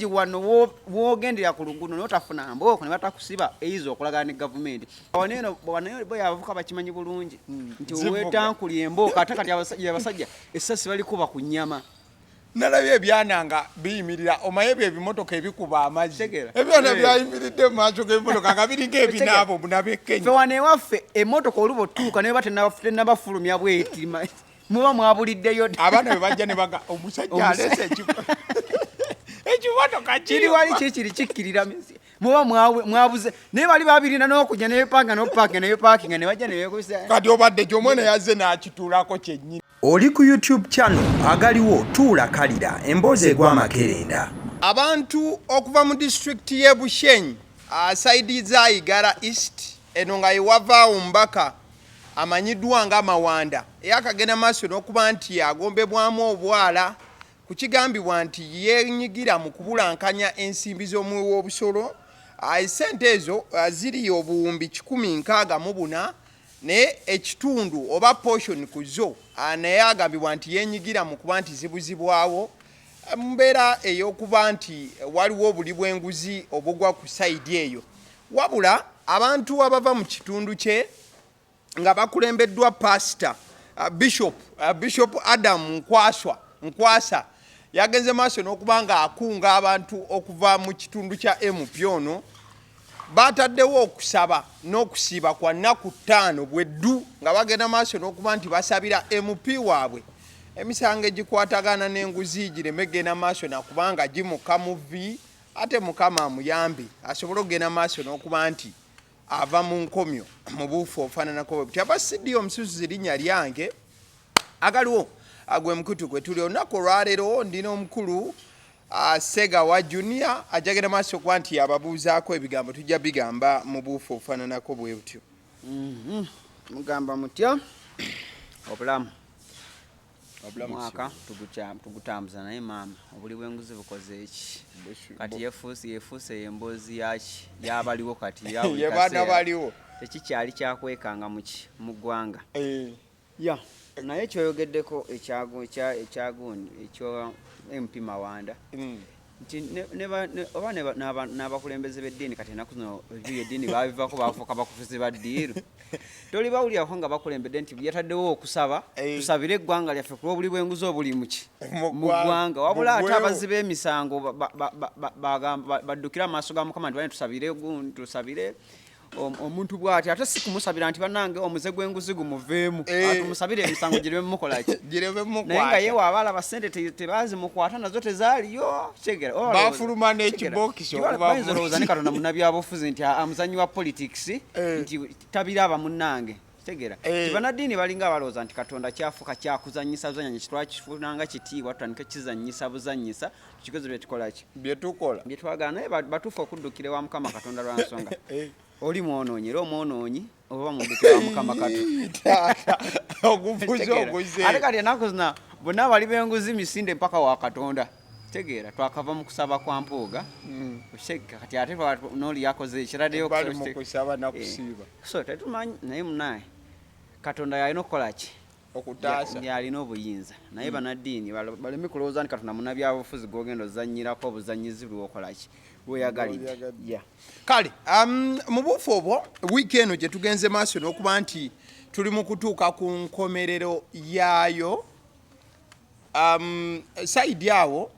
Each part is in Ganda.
wano wogendera ku luguudo n'otafuna mbooko ne batakusiba eyizo okolagana ne gavumenti wano bwe yavuka bakimanyi bulungi nti weetankuli embooka ate kati abasajja essasi balikuba ku nnyama nalabye ebyananga biyimirira omaye ebyo ebimotoka ebikuba amazzi ebyana byayimiridde mu maaso g'ebimotoka nga biringa ebinaabo bunabe Kenya. Ffe wano ewaffe emmotoka oluba otuuka naye tennabafulumya bweti muba mwabuliddeyo abaana bwe bajja ne baga omusajja alese ekimotoka kiri wali kiri kikkirira muba mwabuze naye bali babirina n'okujja nebepanga n'opaaka nebepaakinga ne bajja nebekusa kati obadde gy'omwana yazze n'akituulako kyennyini. Oli ku YouTube channel agaliwo tuula kalira emboozi egw'amakerenda. Abantu okuva mu district y'e Bushenyi saidi za Igara East eno nga yewavaawo mbaka amanyiddwa nga Mawanda eyakagenda maaso n'okuba nti agombebwamu obwala kukigambibwa nti yenyigira mu kubulankanya ensimbi z'omuwi w'obusolo esente ezo ziri obuwumbi 164 ne ekitundu oba portion ku zo naye agambibwa nti yenyigira mu kuba nti zibuzibwawo mbeera ey'okuba nti waliwo obuli bw'enguzi obugwa ku sayidi eyo wabula abantu abava mu kitundu kye nga bakulembeddwa pastor Bishop Adam Nkwasa yagenze maaso n'okuba nga akunga abantu okuva mu kitundu kya MP ono bataddewo okusaba n'okusiiba kwa nnaku 5 bweddu nga bagenda maaso n'okuba nti basabira MP waabwe emisango egikwatagana n'enguzi gireme genda maaso nakubanga gimuka muvi ate mukama amuyambe asobole okugenda maaso n'okuba nti ava mu nkomyo mu buufu ofaananako bwe buti abasidi omususuzi linnya lyange agaliwo agwe mukutu gwe tuli olunaku olwaleero ndina omukulu Sega wa Junior ajagenda maaso okuba nti ababuuzaako ebigambo tujja bigamba mu buufu ofaananako bwe butyo. Mugamba mutya obulamu mwaka tugutambuza naye maama obuli bw'enguzi bukoze eki kati yefuuse emboozi yaki yabaliwo kati yebaana baliwo tekikyali kyakwekanga mu ggwanga naye kyoyogeddeko ekyagundi ekyo MP Mawanda nti oba n'abakulembeze b'eddiini kati ennaku zino eddiini babivaako bafuuka bakufuzi ba ddiiru toli bawulirako nga bakulembedde nti yataddewo okusaba tusabire eggwanga lyaffe kuba obuli bw'enguzi obuli mu ggwanga wabula ate abazzi b'emisango baddukira amaaso ga Mukama nti tusabire omuntu bw'ati ate si kumusabira nti bannange omuze gw'enguzi gumuveemu tumusabire emisango gireme mukolaki naye nga ye waaba alaba ssente tebazimukwata nazo tezaaliyo bafuluma n'ekibokisi bayinza olowooza ne Katonda munnabyabufuzi nti amuzannyi wa politics nti tabiraba munnange tegera bannaddiini balinga abalowooza nti Katonda kyafuuka kyakuzannyisa buzannyisa kitwakifunanga kitiibwa tutandike kizannyisa buzannyisa tukikoze byetukolaki byetwagala naye batuufu okuddukira wa Mukama Katonda lwa nsonga oli mwonoonyi era omwonoonyi oba muddukira wa Mukama ate kati ennaku zina bonna bali b'enguzi misinde mpaka wa Katonda tegeera twakava mu kusaba kwa Mpuuga kati ate n'oli yakoze ekiraddeyo so tetumanyi naye munaye Katonda yalina okukolaki yalina obuyinza naye bannaddiini baleme kulowooza nti Katonda munnabyabufuzi gw'ogenda ozannyirako obuzannyizi bw'okolaki weyagalidde kale mu buufu obwo wiiki eno gye tugenze maaso n'okuba nti tuli mu kutuuka ku nkomerero yaayo sayidi awo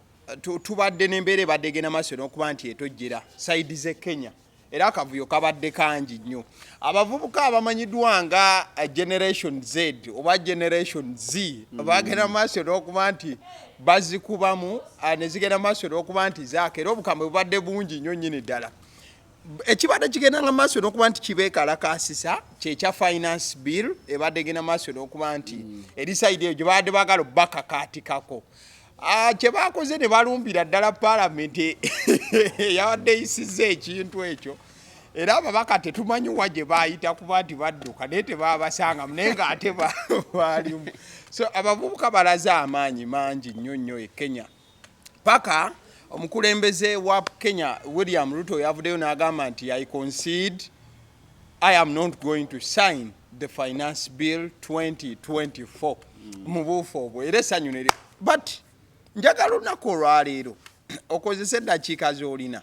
tubadde n'embeera ebadde egenda maaso n'okuba nti etojjera sayidi z'e Kenya era akavuyo kabadde kangi nnyo abavubuka abamanyiddwa nga Generation Z oba Generation Z bagenda maaso n'okuba nti bazikubamu ne zigenda maaso n'okuba nti zaaka era obukambwe bubadde bungi nnyo nnyini ddala ekibadde kigendanga maaso n'okuba nti kibeekalakasisa kyekya finance bill ebadde egenda maaso n'okuba nti eri sayidi eyo gye babadde baagala obbakakaatikako kye baakoze ne balumbira ddala paalamenti yabadde eyisizza ekintu ekyo era ababaka tetumanyi wa gye baayita kuba nti badduka naye tebabasangamu naye ng'ate baalimu so abavubuka balaze amaanyi mangi nnyo nnyo e Kenya paka omukulembeze wa Kenya William Ruto yavuddeyo n'agamba nti I concede I am not going to sign the finance bill 2024 mu buufu obwo era essanyu but njagala olunaku olwaleero okozesa eddakiika z'olina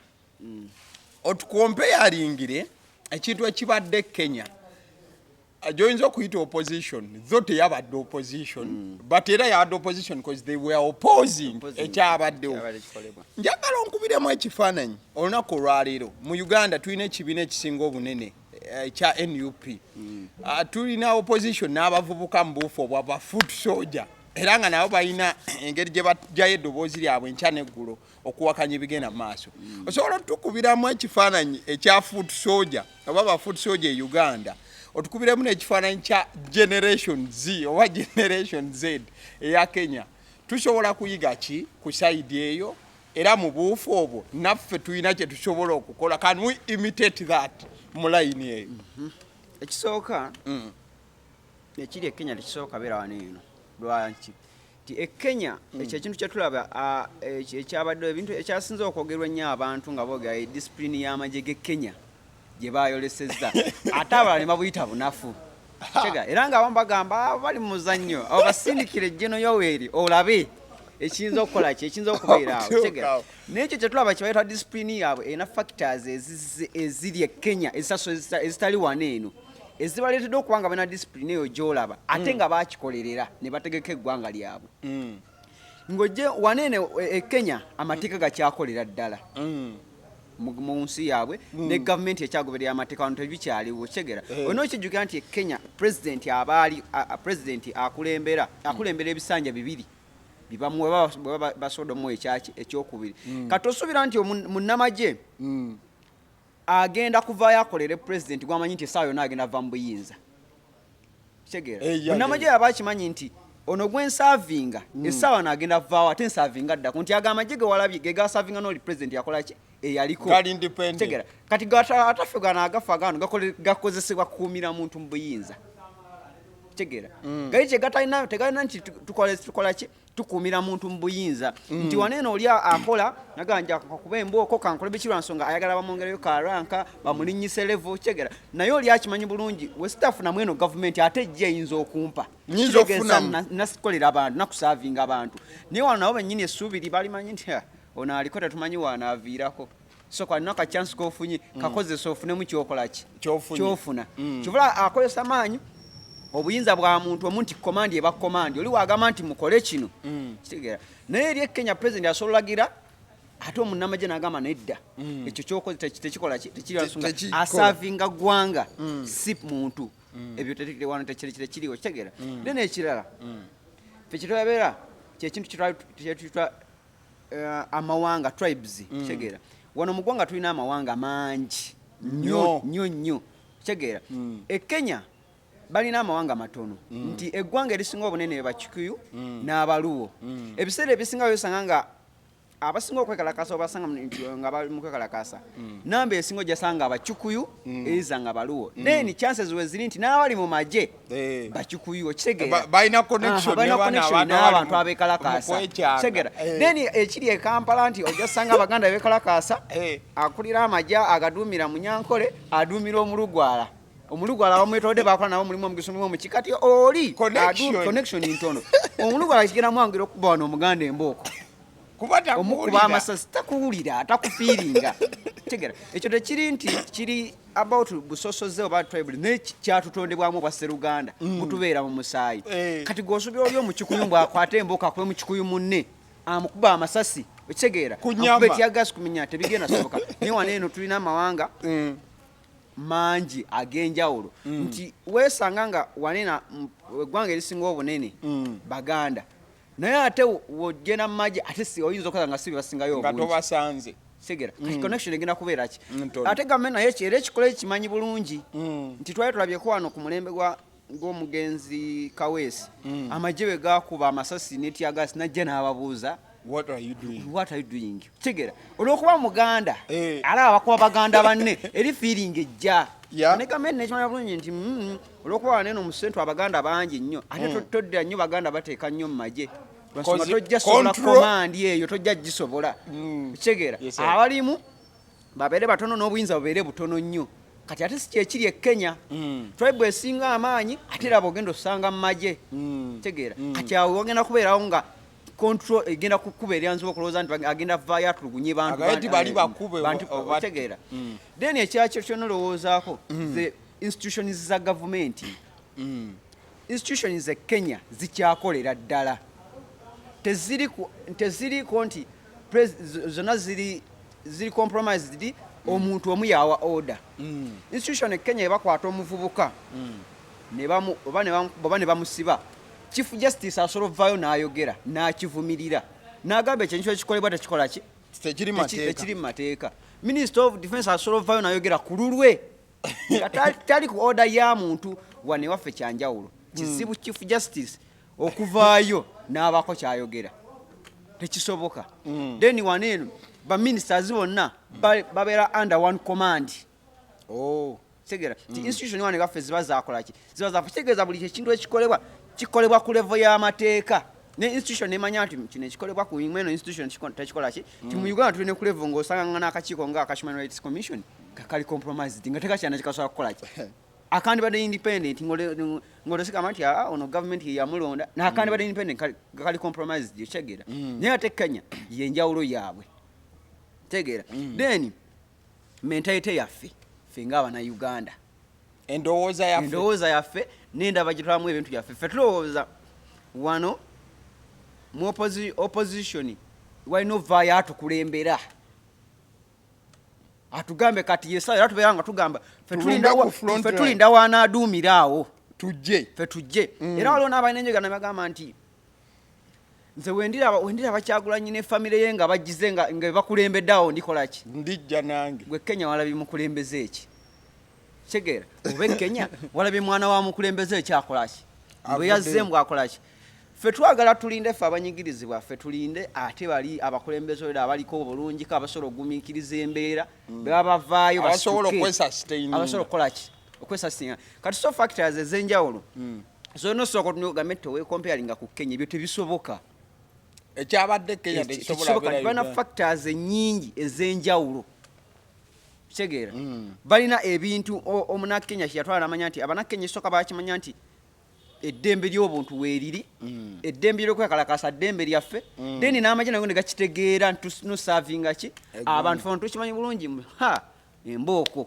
otukompeyaringire ekintu ekibadde Kenya joyinza okuyita opposition tho teyabadde opposition but era yabadde opposition because they were opposing ekyabaddewo. Njagala onkubiremu ekifaananyi olunaku olwaleero mu Uganda tulina ekibiina ekisinga obunene ekya NUP tulina opposition n'abavubuka mu buufu obwa foot soldier era nga nabo balina engeri gye bajjayo eddoboozi lyabwe enkya n'eggulo okuwakanya ebigenda mu maaso. Osobola otukubiramu ekifaananyi ekya foot soldier oba ba foot soldier e Uganda otukubiremu n'ekifaananyi kya generation Z oba generation Z eya Kenya. Tusobola kuyiga ki ku side eyo era mu buufu obwo naffe tulina kye tusobola okukola. Can we imitate that mu layini eyo? Ekisooka ekiri e Kenya tekisooka beera wano eno lwaki ti e Kenya ekyo ekintu kyetulaba ekyabadde ebintu ekyasinze okwogerwa ennyo abantu nga boogera discipline y'amagye g'e Kenya gye bayolesezza ate abalala ne babuyita bunafu era nga abamu bagamba bali mu muzannyo abo basindikire General Yoweri olabe ekiyinza okukola ki ekiyinza okubeera awo n'ekyo kyetulaba kibayita discipline yaabwe erina factors eziri e Kenya ezitali wano eno ezibaleetedde okuba nga balina discipline eyo gy'olaba ate nga bakikolerera ne bategeka eggwanga lyabwe. Ng'ojje wano eno e Kenya amateeka gakyakolera ddala mu nsi yaabwe ne gavumenti ekyagoberera amateeka wano tebikyaliwo kitegeera. Olina okijjukira nti e Kenya pulezidenti akulembera ebisanja bibiri bibamuwe basodomu ekyokubiri. Kati osuubira nti munnamagye agenda kuvaayo akolere pulezidenti gwamanyi nti essaawa yonna agenda ava mu buyinza kitegeera. Munnamagye yaba akimanyi nti ono gwensaavinga essaawa n'agenda vaawo ate nsaavinga ddako nti aga amagye ge walabye ge gasaavinga n'oli pulezidenti yakola ki eyaliko kitegeera. Kati ataffe gano agafa gano gakozesebwa kukuumira muntu mu buyinza kitegeera. Gali kye gatalina tegalina nti tukola ki tukuumira muntu mu buyinza nti waneeno oli akola naganja kuba embooko kankole bikirwa nsonga ayagala bamwongereyo karanka bamulinnyise level kitegeera. Naye oli akimanyi bulungi wesitafuna mweno gavumenti ate ejja eyinza okumpa nasikolera abantu nakusaavinga abantu naye wano nabo bennyini essuubiri balimanyi nti ono aliko tetumanyi waanaaviirako so kwalina akachansi kofunye kakozesa ofunemu kyokola ki kyofuna kivula akozesa maanyi obuyinza bwa muntu omuntu command eba command oli wagamba nti mukole kino kitegeera. Naye eri Kenya president asololagira ate omunnamagye n'agamba nedda ekyo kyokoze tekikola tekiri nsonga asavinga gwanga si muntu ebyo tetekire wano tekiriwo kitegeera. Then ekirala ffe kitulabeera kyekintu kyetuyita amawanga tribes kitegeera. Wano mu ggwanga tulina amawanga mangi nnyo kitegeera. E Kenya balina amawanga matono nti eggwanga erisinga obunene Bakikuyu n'Abaluwo. Ebiseera ebisinga byosanga nga abasinga okwekalakasa obasanga nga bali mu kwekalakasa namba esinga gyasanga Abakikuyu ezanga Abaluwo. Then chances we ziri nti n'abali mu magye Bakikuyu kitegeera balina connection n'abantu abekalakasa kitegeera. Then ekiri e Kampala nti ogyasanga Abaganda bekalakasa akulira amagye agaduumira Munyankole aduumira Omulugwala. Omulugwala bamwetodde bakola nabo mulimu omugisumi omukiki kati oli connection ntono. Omulugwala kigenda mwangira okuba wano Omuganda embooko omukuba amasasi takuwulira atakufiiringa kitegeera. Ekyo tekiri nti kiri about busosoze oba tribal naye kyatutondebwamu obwa Sseruganda butubeera mu musaayi. Kati gosubira oli omukikuyu bwakwata embooko akuba mukikuyu munne amukuba amasasi kitegeera akuba etyagasi kumenya tebigenda soboka. Naye wano eno tulina amawanga mangi ag'enjawulo nti weesanga nga wanena eggwanga erisinga obunene Baganda naye ate wogenda mu magye ate si oyinza okukola nga si basingayo obungi nga tobasanze kitegeera. Connection egenda kubeera ki ate gavumenti naye era ekikola ekimanyi bulungi nti twali tulabyeko wano ku mulembe gw'omugenzi Kaweesi amagye bwe gakuba amasasi n'etyagasi najja n'ababuuza What are you doing? Kitegeera olw'okuba Muganda alaba bakuba Baganda banne eri feeling ejja ne gavumenti nekimanya bulungi nti olw'okuba waneno mu ssentu Abaganda bangi nnyo ate todda nnyo Baganda bateeka nnyo mu magye lwansonga tojja sobola komandi eyo tojja gisobola kitegeera. Abalimu babeere batono n'obuyinza bubeere butono nnyo kati ate si kyekiri e Kenya tribe esinga amaanyi ate era bw'ogenda osanga mu magye kitegeera. Kati awo wagenda kubeerawo nga control egenda kukuba eryanziba okulowooza nti agenda vaayo atulugunye bantu bali bakube otegeera then ekyakyo kyonolowoozaako the institutions za gavumenti institutions e Kenya zikyakolera ddala teziriko nti zonna ziri compromised omuntu omu yawa order institution e Kenya ebakwata omuvubuka oba ne bamusiba chief justice asobola ovaayo n'ayogera n'akivumirira n'agamba ekyo ekikolebwa tekikola ki tekiri mu mateeka minister of defense asobola ovaayo n'ayogera ku lulwe tali ku order ya muntu wane waffe kyanjawulo kizibu chief justice okuvaayo n'abako kyayogera tekisoboka then waneeno baministers bonna babeera under one command tegera institution wane waffe ziba zakola ki ziba zafa kitegeeza buli ekintu kikolebwa ku level y'amateeka ne institution emanya nti kino ekikolebwa ku imeno institution tekikola ki ti mu Uganda tulina ku level ng'osanga n'akakiiko nga Human Rights Commission kakali compromised nga tekakyana kikasobola kukola ki akandi bade independent ng'olesika nti ono government yamulonda n'akandi bade independent kali compromised kyegera naye ate Kenya yenjawulo yaabwe tegeera then mentality yaffe ffe ng'abana Uganda endowooza yaffe n'endaba gye tulamu ebintu byaffe ffe tulowooza wano mu opposition walina ovaayo atukulembera atugambe kati yesaayo era tubeera nga tugamba ffe tulinda waanaaduumira awo ffe tujje era waliwo n'abalina enjogana bagamba nti nze wendira Bakyagulanyi ne famire ye nga bagize nga bakulembedde awo ndikola ki ndijja nange gwe Kenya walabye mukulembeze eki kyegeera oba Kenya walabye mwana wa mukulembeze eki akola ki bwe yazzeemu akola ki ffe twagala tulinde ffe abanyigirizibwa ffe tulinde ate bali abakulembeze oyo abaliko obulungiko abasobola ogumiikiriza embeera baba bavaayo abasobola okukola ki okwesasinga kati so factors ez'enjawulo zonna osooka otugambe teweekomparinga ku Kenya ebyo tebisoboka ekyabadde Kenya tekisobola balina factors ennyingi ez'enjawulo kitegeera balina ebintu omunakenya kyeyatwala namanya nti abanakenya esooka bakimanya nti eddembe ly'obuntu weeriri eddembe ly'okwekalakasa ddembe lyaffe then n'amagye nago ne gakitegeera ntusavinga ki abantu fona tukimanyi bulungi embooko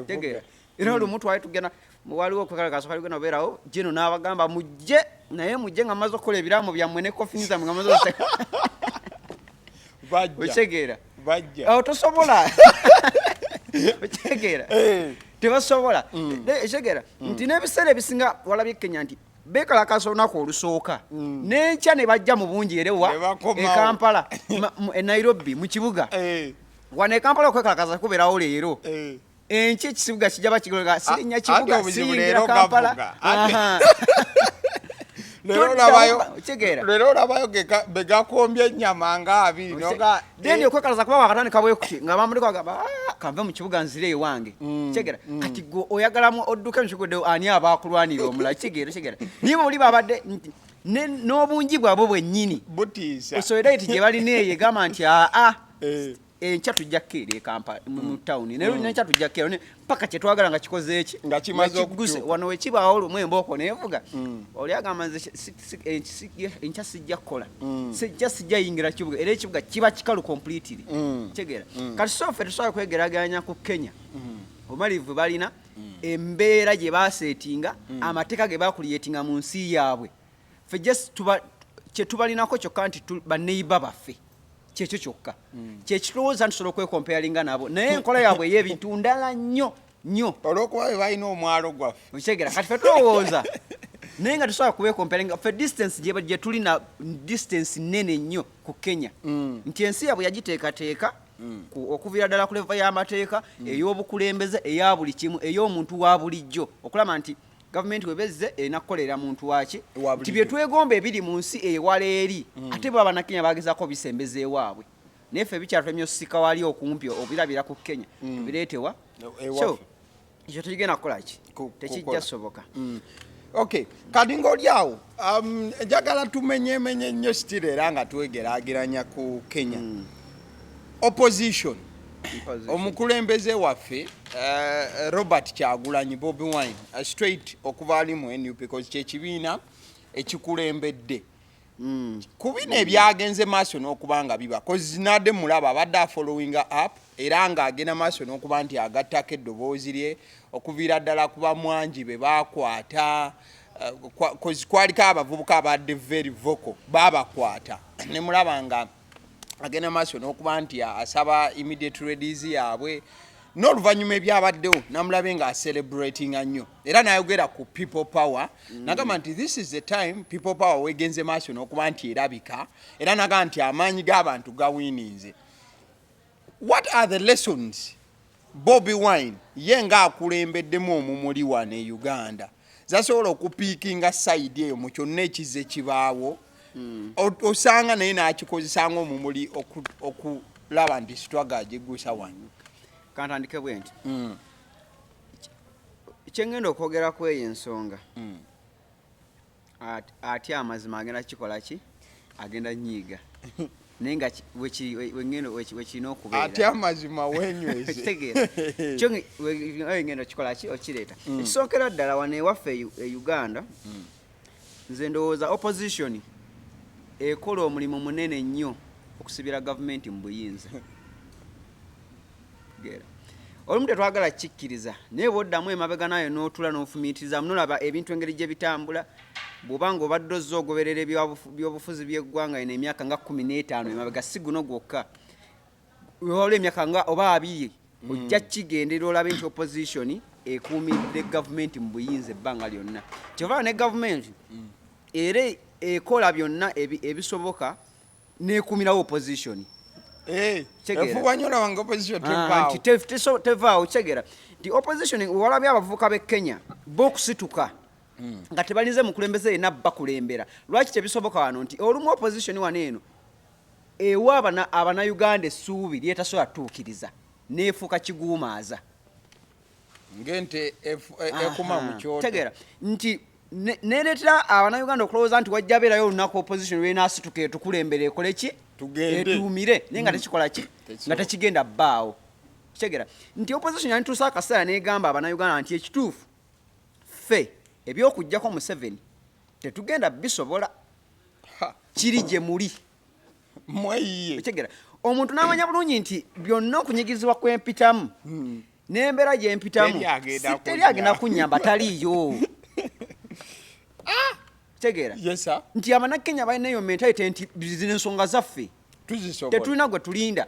tegeera era olumu twali tugenda waliwo okwekalakasa kwali gena obeerawo jeno n'abagamba mujje naye mujje nga mmaze okukola ebiraamo byammwe ne kofini zammwe nga mmaze okitegeera awo tosobola okitegeera tebasobola ekitegeera nti n'ebiseera ebisinga walabye Kenya nti beekalakasa olunaku olusooka n'enkya ne bajja mu bungi erewa e Kampala e Nairobi mu kibuga wano e Kampala okwekalakasa kubeerawo leero enkya ekibuga kijja bakigologa sirinnya kibuga siyingira Kampala Lero olabayo begakombye ennyama nga abiri then okwekalasa kuba wakatandika bwe kuti nga bamuliko agamba kanve mu kibuga nzire ewange kitegeera kati gwe oyagalamu odduke mu kigodde ani abaakulwanira omula kitegeera niye buli babadde n'obungi bwabwe bwennyini butiisa solidarity gye balina eyo egamba nti enkya tujja kkeera Kampala mu tawuni naye nenkya tujja kkeera paka kyetwagala nga kikoze eki nga kimaze okuguse wano wekibaawo olumu embooko neevuga oli agamba nze enkya sijja kukola sijja yingira kibuga era ekibuga kiba kikalu completely kitegeera kati sofe tusobola kwegeraganya ku Kenya omalivu balina embeera gye baseetinga amateeka ge bakuliyetinga mu nsi yaabwe ffe kyetubalinako kyokka nti baneiba baffe kyekyo kyokka kyekirowooza ntusobola okwekomparinga nabo naye enkola yaabwe ey'ebintu ndala nnyo olw'okuba be balina omwalo gwaffe okitegeera kati ffe tulowooza naye nga tusobola kubeekomparinga ffe distance gye tulina distance nnene nnyo ku Kenya nti ensi yaabwe yagiteekateeka okuviira ddala ku leva y'amateeka ey'obukulembeze eya buli kimu ey'omuntu wa bulijjo okulaba nti gavumenti webezze erina kukolera muntu waki nti bye twegomba ebiri mu nsi ewala eri ate bo abanakenya bagezaako bisembeza ewaabwe naye ffe bikyatulemye osika wali okumpi obirabira ku Kenya bireetewa so ekyo tekigenda kukola ki tekijja soboka okay kati ng'oli awo njagala tumenyemenye nnyo sitira era nga twegeraageranya ku Kenya opposition omukulembeze waffe Robert Kyagulanyi Bobi Wine straight okuva ali mu NUP because kyekibiina ekikulembedde kubina ebyagenze maaso n'okubanga biba kozinadde mulaba abadde following up era ng'agenda maaso n'okuba nti agattako eddoboozi lye okuviira ddala kuba mwangi be baakwata kwaliko abavubuka abadde very vocal baabakwata ne mulaba nga agenda maaso n'okuba nti asaba immediate release yaabwe n'oluvannyuma ebyabaddewo namulabe nga celebrating nnyo era nayogera ku people power nagamba nti this is the time people power wegenze maaso n'okuba nti erabika era nagamba nti amaanyi g'abantu gawininze. What are the lessons Bobi Wine ye ng'akulembeddemu omumuli wano e Uganda zasobola okupiikinga side eyo mu kyonna ekizze kibaawo osanga naye n'akikozesanga omumuli okulaba nti struggle agiggusa wano kantandike bwe nti kyengenda okwogera ku eyo ensonga ate amazima agenda kikola ki agenda nyiiga naye nga wekirina okubeera ate amazima wenyweze ngenda kikola ki okireeta ekisookera ddala wano ewaffe e Uganda nze ndowooza opposition ekola omulimu munene nnyo okusibira gavumenti mu buyinza olumu tetwagala kikkiriza naye bwoddamu emabega nayo n'otula n'ofumiitiriza munolaba ebintu engeri gye bitambula bw'obanga obadde ozza ogoberera ebyobufuzi by'eggwanga eno emyaka nga 15 emabega si guno gwokka wala emyaka nga oba 2 ojja kigendera olabe nti opposition ekuumidde gavumenti mu buyinza ebbanga lyonna kyova ne gavumenti era ekola byonna ebisoboka n'ekuumirawo opposition tevaawo kyegera nti opposition walabye abavubuka b'e Kenya b'okusituka nga tebalinze mukulembeze yenna bakulembera lwaki tebisoboka wano nti olumu opposition wano eno ewa abannayuganda essuubi lyetasobola tuukiriza neefuuka kiguumaaza ngente ekuma mu kyoto tegera nti nereetera abannayuganda okulowooza nti wajja beerayo olunaku opposition lwenasituka etukulembera ekole ki etuumire naye nga tekikola ki nga tekigenda bbaawo kitegera nti opposition yanituusa akaseera negamba abannayuganda nti ekituufu ffe ebyokuggyako Museveni tetugenda bisobola kiri gye muli mweyiye kitegera omuntu n'amanya bulungi nti byonna okunyigizibwa kwempitamu n'embeera gyempitamu teri agenda kunnyamba taliiyo kitegera nti abannakenya balina eyo mentality nti zino ensonga zaffe tetulina gwe tulinda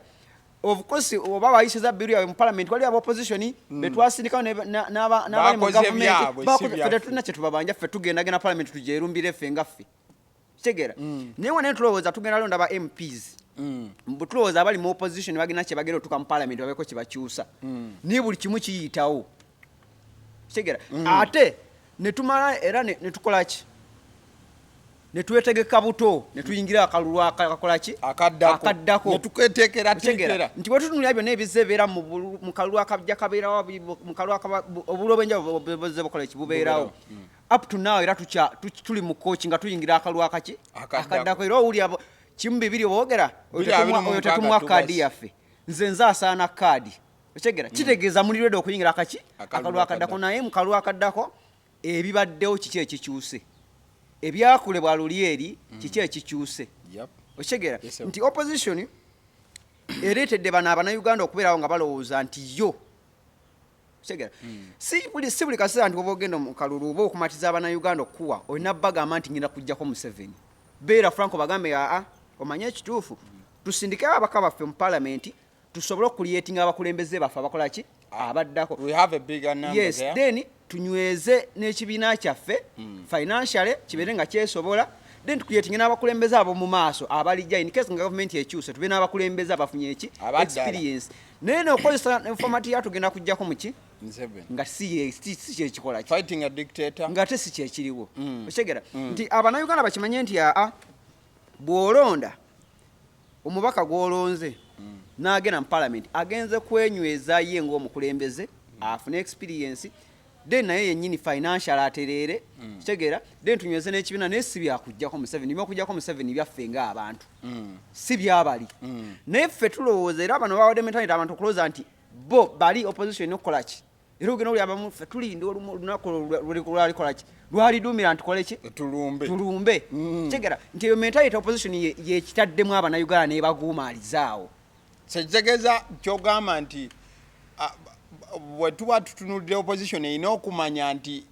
of course oba bayisiza biru yawe mu parliament wali aba opposition betwasindikawo n'abali mu government tetulina kye tubabanja ffe tugenda parliament tujerumbire ffe nga ffe kitegera naye wane tulowooza tugenda londa aba MPs mbutulowooza abali mu opposition bagina kye bagenda otuka mu parliament babeko kye bakyusa ni buli kimu kiyitawo kitegera ate netumala era netukola ki netwetegeka buto netuyingira akalulu akakolaki akaddako netuketekera tekera nti bwetutunulira byonna ebizebeera mu kalulu akajja kabeerawo mu kalulu obulobenja buzze bukola ki bubeerawo up to now era tuli mu coach nga tuyingira akalulu akaddako era owuli kimu bibiri obwogera oyo tetumuwa kaadi yaffe nze asaana kaadi okyegera kitegeeza muli ready okuyingira akalulu akaddako naye mu kalulu akaddako ebibaddewo kiki ekikyuse ebyakule bwa luli eri kiki ekikyuse okyegera nti opposition ereetedde bano abannayuganda okubeerawo nga balowooza nti yo okyegera si buli kaseera nti oba ogenda mu kalulu oba okumatiza abannayuganda okuwa olina bagamba nti ngenda kujjako Museveni beera Franco bagambe omanye ekituufu tusindikewo abaka baffe mu parliament tusobole okuliyetinga abakulembeze baffe abakola ki abaddako yes then tunyweze n'ekibiina kyaffe financially kibeere nga kyesobola then tukuyetinge n'abakulembeze abo mu maaso abalijja in case nga government ekyuse tube n'abakulembeze abafunye eki experience naye n'okozesa format yatugenda kujjako muki nga si kyekikola fighting a dictator nga te si kyekiriwo okyegera nti abannayuganda bakimanye nti bw'olonda omubaka gw'olonze n'agenda mu parliament agenze kwenyweza ye ng'omukulembeze afune experience then naye yennyini financial atereere kitegera then tunyweze n'ekibiina naye si byakujjako Museveni byokujjako Museveni byaffe ng'abantu si byabali naye ffe tulowooza era bano bawadde mentality abantu okulowooza nti bo bali opposition okukola ki era ogenda oli abamu ffe tulinde olunaku lwalikola ki lwalidumira ntukole ki tulumbe tegera nti eyo mentality opposition yekitaddemu abannayuganda nebaguumalizaawo sekitegeeza kyogamba nti bwe tuba tutunulidde opposition erina okumanya nti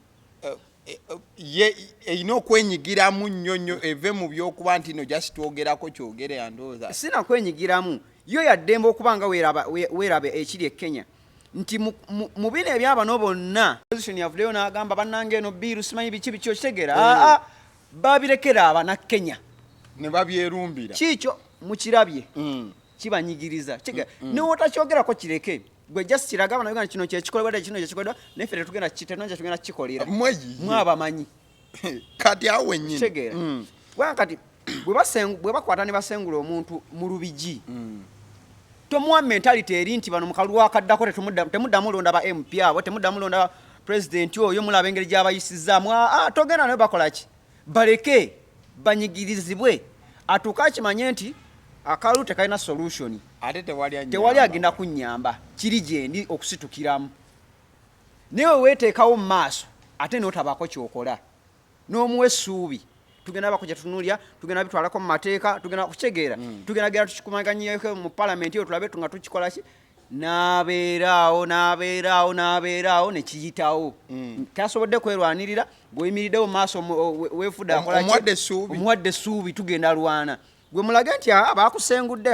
erina okwenyigiramu nnyo eve mu byokuba nti no just twogerako kyogere yandooza sina kwenyigiramu yo yaddembe okuba nga weeraba ekiri e Kenya nti mu bino ebyabano bonna opposition yavuddeyo n'agamba bannange eno biiru simanyi biki okitegeera babirekera abannakenya ne babyerumbira kiikyo mukirabye kibanyigiriza newootakyogerako kireke gwe just kiraga abannayuganda kino kyekikoleddwa kino kyekikoleddwa neffe tetugenda kikolera mwabamanyi kati awo wennyini kitegeera kati bwe bakwata ne basengula omuntu mu lubigi tomuwa mentality eri nti bano mukalulu akaddako temuddamu londa ba MP abo temuddamu londa president oyo mulaba engeri gy'abayisizaamu togenda nayo bakola ki baleke banyigirizibwe atuuka akimanye nti akalulu tekalina solution ate tewali agenda kunnyamba kiri gyendi okusitukiramu naye weeteekawo mu maaso ate n'otabaako kyokola n'omuwa essuubi tugenda bako kyetunulya tugenda bitwalako mu mateeka tugenda kutegeera tugenda gera tukikumaganyeko mu parliament eyo tulabe nga tukikola ki n'abeeraawo nekiyitawo tasobodde kwerwanirira bweyimiriddewo mu maaso weefudde omuwadde essuubi tugenda lwana gwe mulage nti bakusengudde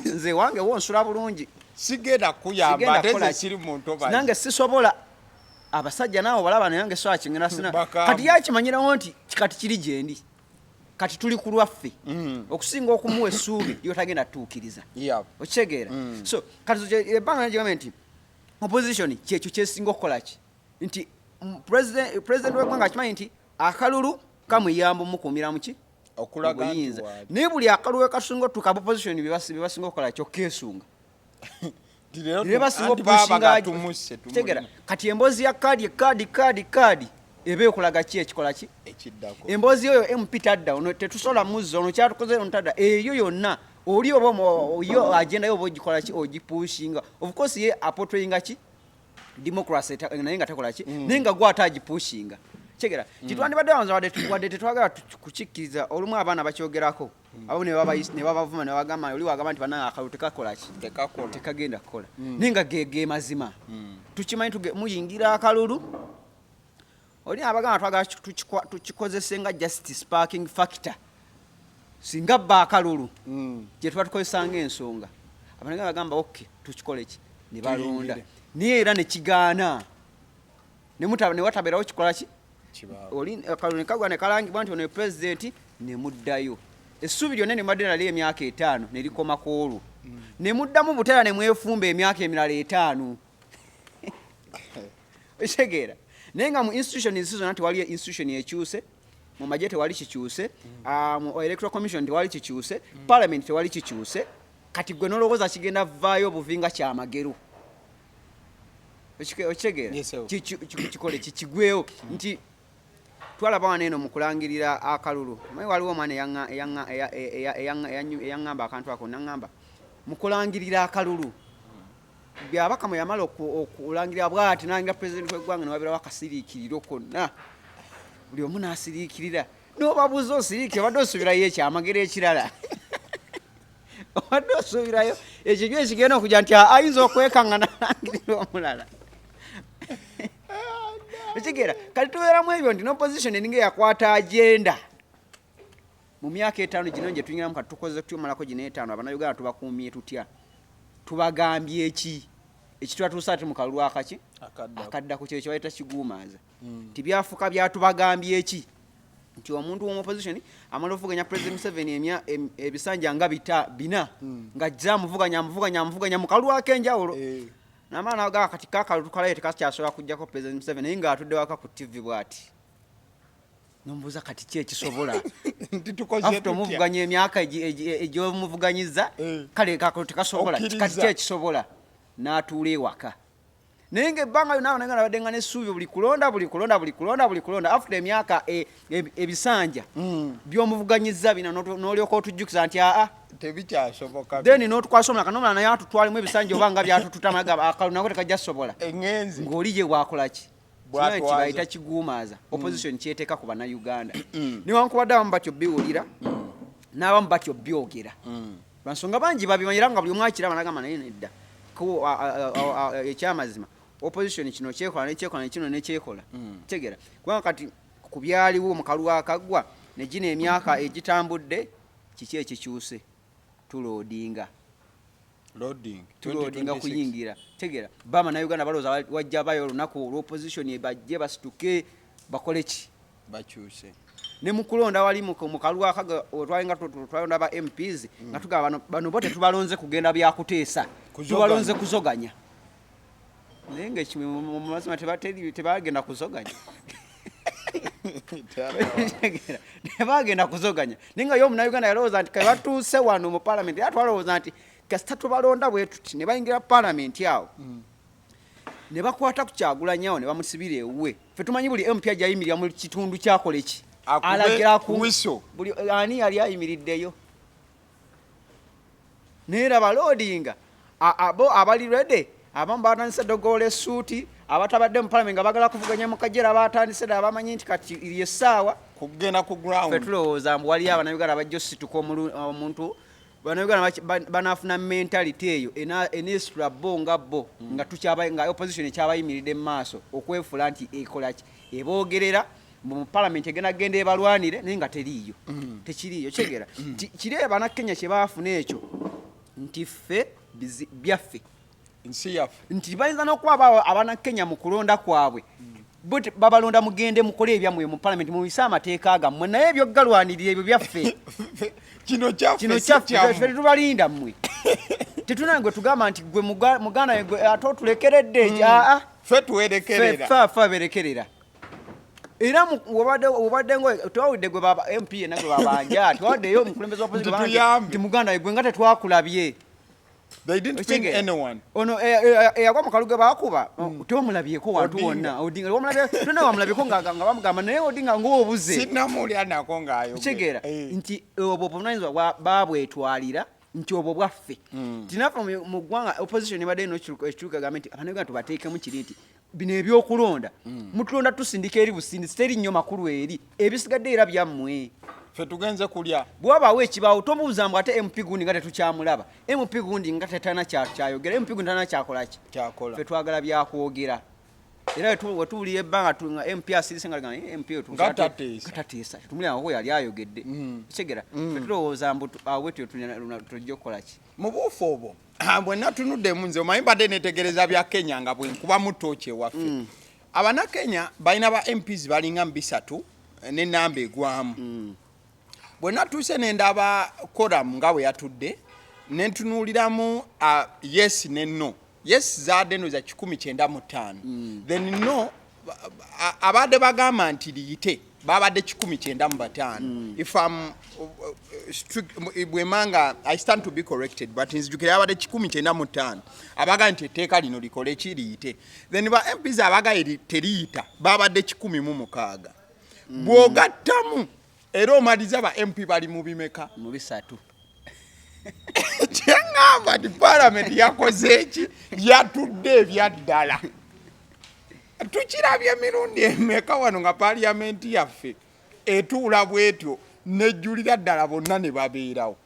nze wange wonsula bulungi sigenda kuyamba ate nze siri muntu oba nange sisobola abasajja naawe balaba nange so akingena sina kati yakimanyirawo nti kati kiri gyendi kati tuli ku lwaffe okusinga okumuwa essuubi lyotagenda tuukiriza okitegeera so kati ebbanga nagigamba nti opposition kyekyo kyesinga okukola ki nti president w'eggwanga akimanyi nti akalulu kamuyamba omukuumira muki obuyinza naye buli akalulu ekasinga otuuka opposition byebasinga okukola kyokkeesunga tegera kati emboozi ya kaadi eba ekulaga ki ekikola ki emboozi oyo MP tadda ono tetusola muzza ono kyatukoze ono tadda eyo yonna oli oba yo agenda yo oba ogikola ki ogipushinga of course ye aportrayinga ki democracy naye nga tekola ki naye nga gwata agipushinga tegera kitwandibadde wadde tetwagala kukikkiriza olumu abaana bakyogerako abo ne babavuma ne bagamba oli wagamba nti bannange akalulu tekakola ki tekagenda kukola naye nga ge mazima tukimanyi muyingira akalulu oli abagamba twagala tukikozese nga justice sparking factor singa bba akalulu gye tuba tukozesa ng'ensonga abanage bagamba okay tukikole ki ne balonda naye era ne kigaana ne watabeerawo kikola ki oli akalulu ne kagwa ne kalangibwa nti ono president ne muddayo essuubi lyonna ne mwadde nali emyaka 5 ne likomako olwo ne muddamu butera ne mwefumba emyaka emirala 5 ekitegeera naye nga mu institution zonna tewali institution ekyuse mu magye tewali kikyuse mu electoral commission tewali kikyuse parliament tewali kikyuse kati gwe nolowooza kigenda vaayo obuvinga kyamagero okitegeera kikole kikigweyo nti twalaba wano eno mu kulangirira akalulu maye waliwo omwana eyaŋŋamba akantu ako naŋŋamba mu kulangirira akalulu byabaka mwe yamala okulangirira bwati nangira president w'eggwanga ne wabeerawo akasiriikiriro konna buli omu n'asiriikirira n'obabuuza osiriikire obadde osuubirayo ekyamagero ekirala obadde osuubirayo ekyo ekigenda okujja nti ayinza okwekanga nalangirira omulala ekigera kati tubeeramu ebyo nti n'opposition eninga yakwata agenda mu myaka 5 gino gye tuyingiramu kati tukoze tumalako gino 5 abannayuganda tubakuumye tutya tubagambye ekitwatuusa ati mu kalulu akaki akaddako kyekyo bayita kiguumaaza nti byafuka byatubagambye eki nti omuntu w'omuopposition amala ovuganya president Museveni ebisanja nga 4 nga amuvuganya mu kalulu ak'enjawulo n'amaana agaa kati kakalulu tukalayo tekakyasobola kujjako president Museveni naye ng'atudde waka ku TV bw'ati nombuuza kati ki ekisobola afuta omuvuganya emyaka egy'omuvuganyiza kale kakalulu tekasobola kati ki ekisobola n'atuula ewaka naye ng'ebbanga lyonna abanayuganda badde nga n'essuubi buli kulonda afuta emyaka ebisanja by'omuvuganyiza bina n'olyoka otujjukiza nti tebikyasoboka then n'otukwasa omulala kanomulala naye atutwalimu ebisanja oba nga byatututamaga akalulu nako tekajja sobola engenzi ng'oli gye bwakolaki kibayita kiguumaaza opposition kyeteeka ku bannayuganda newankubadde abamu batyo biwulira n'abamu batyo byogera lwansonga bangi babimanyira nga buli omu akiraba nagamba naye nedda ekyamazima opposition kino kyekola nekyekola nekino nekyekola tegera kubanga kati ku byaliwo mu kalulu akaggwa ne gino emyaka egitambudde kiki ekikyuse tuloodinga kuyingira tegera bannayuganda balowooza wajja bayo olunaku olw'opposition bajje basituke bakole ki bakyuse ne mu kulonda wali mu kalulu akaga otwalinga twalonda aba MPs nga tugaba bano bo tetubalonze kugenda byakuteesa tubalonze kuzoganya naye nga mu mazima tebagenda kuzoganya tebagenda kuzoganya naye nga yo omunnayuganda yalowooza nti kabatuuse wano mu palamenti era twalowooza nti kasita tubalonda bwe tuti ne bayingira palamenti awo ne bakwata ku Kyagulanyi awo ne bamusibira ewuwe ffe tumanyi buli MP ajayimirira mu kitundu kyakole ki alagira ku buli ani yali ayimiriddeyo neera baloodinga abo abali rede abamu batandise dogola essuuti abatabadde mu palamenti nga bagala kuvuganya mu kajera batandise dda abamanyi nti kati iri essaawa kugenda ku ground ffe tulowooza mbu waliyo abannayuganda bajja osituka omuntu bannayuganda banaafuna mentality eyo eneesitula bo nga bo nga opposition ekyabayimiridde mu maaso okwefula nti ekolaki eboogerera mu palamenti egenda ebalwanire naye nga teriiyo tekiriiyo kyegera kiri bannakenya kye baafuna ekyo nti ffe byaffe nsi yaffe nti bayinza n'okuba abannakenya mu kulonda kwabwe babalonda mugende mukole ebyammwe mu palamenti mubise amateeka gammwe naye ebyogalwanirira ebyo byaffe kino kyaffe tetubalinda mmwe tetunangwe tugamba nti gwe muganda gwe ate otulekeredde ffe tuwerekerera ffe aberekerera era obadde ngo twawulidde gwe baba MP nagwe babanja twawaddeyo omukulembeze w'opposition nti muganda gwe nga tetwakulabye they didn't pick anyone ono eyagwa mu kaluge baakuba tewamulabyeko wantu wonna Odinga tonna wamulabyeko nga bamugamba naye Odinga ng'obuze sinamulya nako ng'ayogera kitegeera nti obwo obuvunanyizibwa babwetwalira nti obwo bwaffe tinaffe mu ggwanga opposition ebadde n'ekiruka gambe nti abannayuganda tubateekemu kiri nti bino ebyokulonda mutulonda tusindika eri busindisi teri nnyo makulu eri ebisigadde era byammwe ffe tugenze kulya bwabaawo ekibaawo tomubuuza mbu ate MP gundi nga tetukyamulaba MP gundi nga tetana kyayogera MP gundi tana kyakolaki kyakola ffe twagala byakwogera era wetuwulira ebbanga MP asirise nga MP katateesa tumulirangako yali ayogedde kitegeera ffe tulowooza mbu awetyo tujja okukolaki mu buufu obwo bwe natunuddemu nze omanyi badde neetegereza bya Kenya nga bwe nkuba mu tooki ewaffe abannakenya balina ba MPs balinga mu 3 n'ennamba egwamu bwe natuuse ne ndaba koramu nga bwe yatudde ne ntunuuliramu yes ne no yes zaadde no za 195 then no abadde bagamba nti liyite babadde 195 if I'm bwemanga I stand to be corrected but nzijukira abadde 195 abaga nti etteeka lino likole ki liyite then ba MPs abaga teriyita babadde 106 bw'ogattamu era omaliza ba MP bali mu bimeka mu 3 kyengamba nti palamenti yakoze eki yatudde ebyaddala tukirabye emirundi emeka wano nga palamenti yaffe etuula bwetyo nejjulira ddala bonna ne babeerawo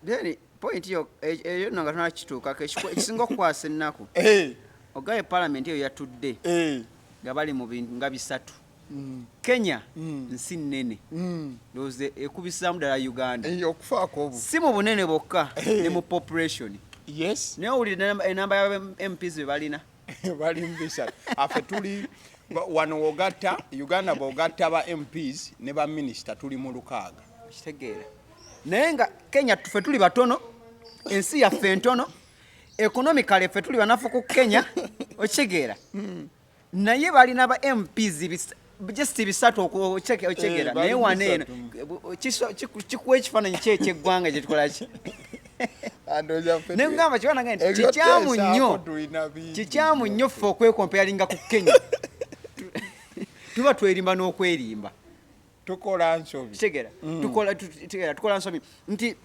then point yo eyo nga tunakituukako ekisinga okukwasa ennaku ogaye palamenti eyo yatudde nga bali mu bintu nga 3 Kenya nsi nnene loze ekubisaamu ddala Uganda okufaako obu si mu bunene bokka ne mu population yes naye owulira enamba ya MPs be balina bali mu 3 affe tuli wano wogatta Uganda bwogatta ba MPs ne ba minister tuli mu 6 kitegeera naye nga Kenya ffe tuli batono ensi yaffe ntono economically ffe tuli banafu ku Kenya okitegeera naye balina ba MPs just 3 okitegeera naye waneeno kikuwa ekifaananyi kyeggwanga gye tukolaki nengamba kifaananyi nti kikyamu nnyo ffe okwekompeyalinga ku Kenya tuba twerimba n'okwerimba tukola nsobi kitegeera tukola nsobi nti